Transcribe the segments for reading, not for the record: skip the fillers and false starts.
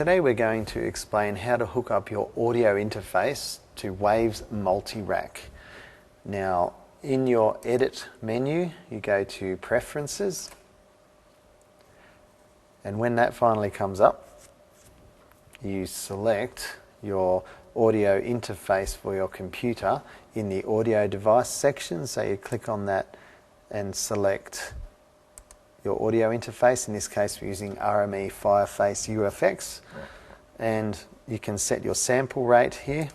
today we're going to explain how to hook up your audio interface to Waves Multirack. Now, in your Edit menu, you go to Preferences, and when that finally comes up, you select your audio interface for your computer in the Audio Device section. So you click on that and select your audio interface. In this case, we're using RME Fireface UFX, and you can set your sample rate here.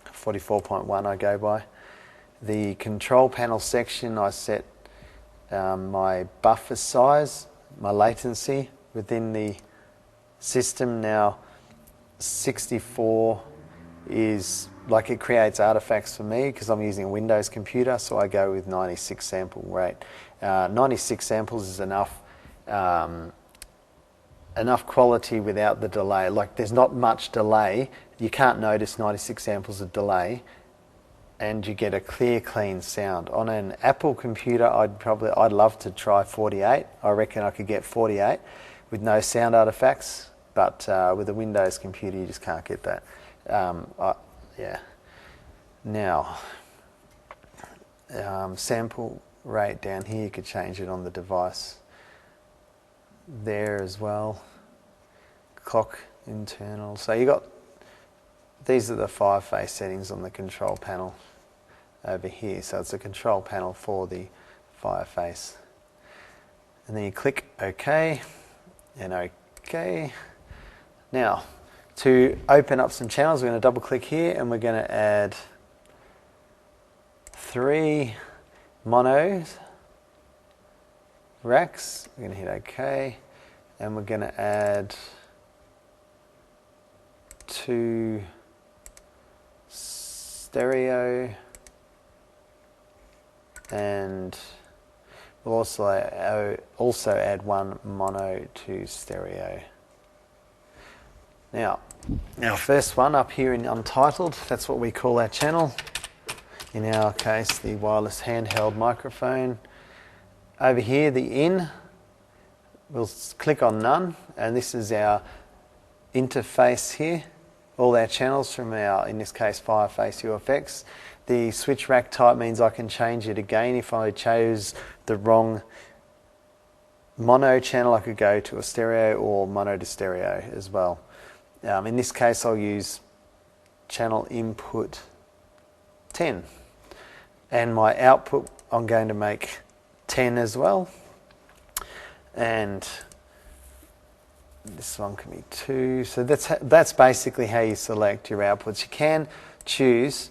44.1 I go by. The control panel section, I set my buffer size, my latency within the system. Now 64 is like, it creates artifacts for me because I'm using a Windows computer, so I go with 96 sample rate. 96 samples is enough quality without the delay. Like, there's not much delay. You can't notice 96 samples of delay, and you get a clear, clean sound. On an Apple computer, I'd love to try 48. I reckon I could get 48 with no sound artifacts, but with a Windows computer, you just can't get that. Yeah. Now, sample rate down here, you could change it on the device there as well. Clock internal. So these are the Fireface settings on the control panel over here. So it's a control panel for the Fireface. And then you click OK and OK. Now, to open up some channels, we're going to double click here and we're going to add 3 monos racks. We're going to hit OK, and we're going to add 2 stereo, and we'll also add 1 mono to stereo. Now, our first one up here in Untitled, that's what we call our channel. In our case, the wireless handheld microphone. Over here, the in, we'll click on None, and this is our interface here. All our channels from our, in this case, Fireface UFX. The switch rack type means I can change it again. If I chose the wrong mono channel, I could go to a stereo or mono to stereo as well. In this case, I'll use channel input 10. And my output, I'm going to make 10 as well. And this one can be 2. So that's basically how you select your outputs. You can choose,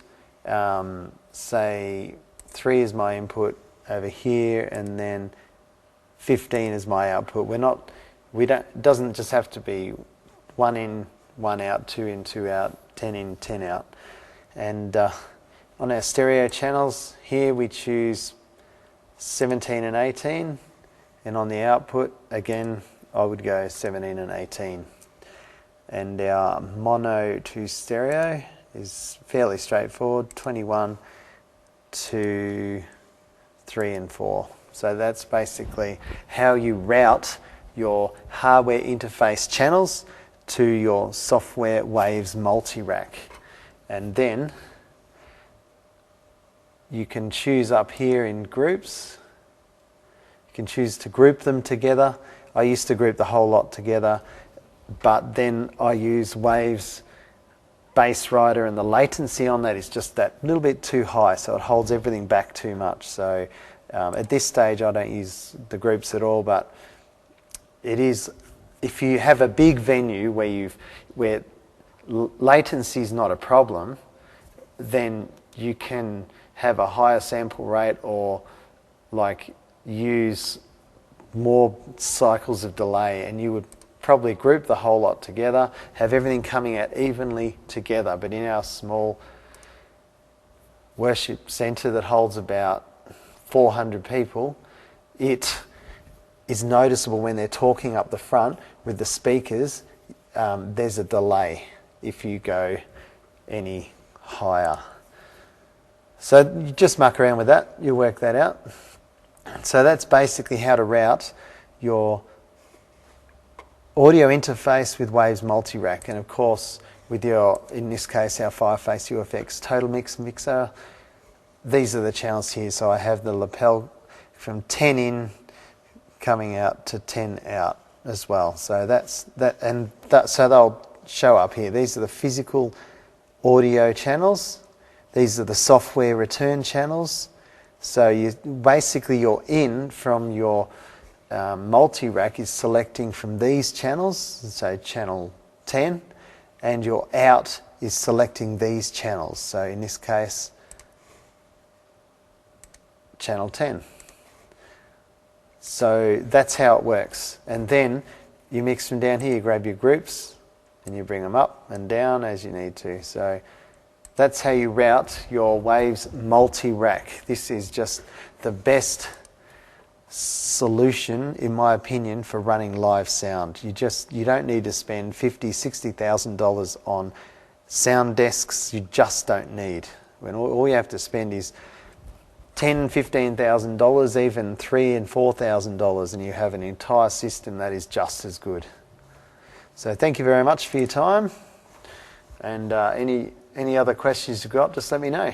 say, 3 is my input over here, and then 15 is my output. It doesn't just have to be 1 in, 1 out, 2 in, 2 out, 10 in, 10 out. And on our stereo channels here, we choose 17 and 18, and on the output, again, I would go 17 and 18. And our mono to stereo is fairly straightforward, 21 to 3 and 4. So that's basically how you route your hardware interface channels to your software Waves Multirack. And then you can choose up here in groups. You can choose to group them together. I used to group the whole lot together, but then I use Waves Bass Rider, and the latency on that is just that little bit too high, so it holds everything back too much. So at this stage I don't use the groups at all, but it is, if you have a big venue where latency is not a problem, then you can have a higher sample rate, or like use more cycles of delay, and you would probably group the whole lot together, have everything coming out evenly together. But in our small worship centre that holds about 400 people, it is noticeable when they're talking up the front with the speakers. There's a delay if you go any higher. So you just muck around with that, you'll work that out. So that's basically how to route your audio interface with Waves Multirack, and of course with your, in this case, our Fireface UFX Total Mix mixer. These are the channels here. So I have the lapel from 10 in coming out to 10 out as well. So that's that, and that, so they'll show up here. These are the physical audio channels. These are the software return channels. So you basically, your in from your multi-rack is selecting from these channels, so channel 10, and your out is selecting these channels. So in this case, channel 10. So that's how it works. And then you mix them down here, you grab your groups and you bring them up and down as you need to. So that's how you route your Waves multi-rack. This is just the best solution, in my opinion, for running live sound. You don't need to spend $50,000, $60,000 on sound desks. You just don't need. When all you have to spend is $10,000, $15,000, even $3,000 and $4,000, and you have an entire system that is just as good. So thank you very much for your time, and any other questions you've got, just let me know.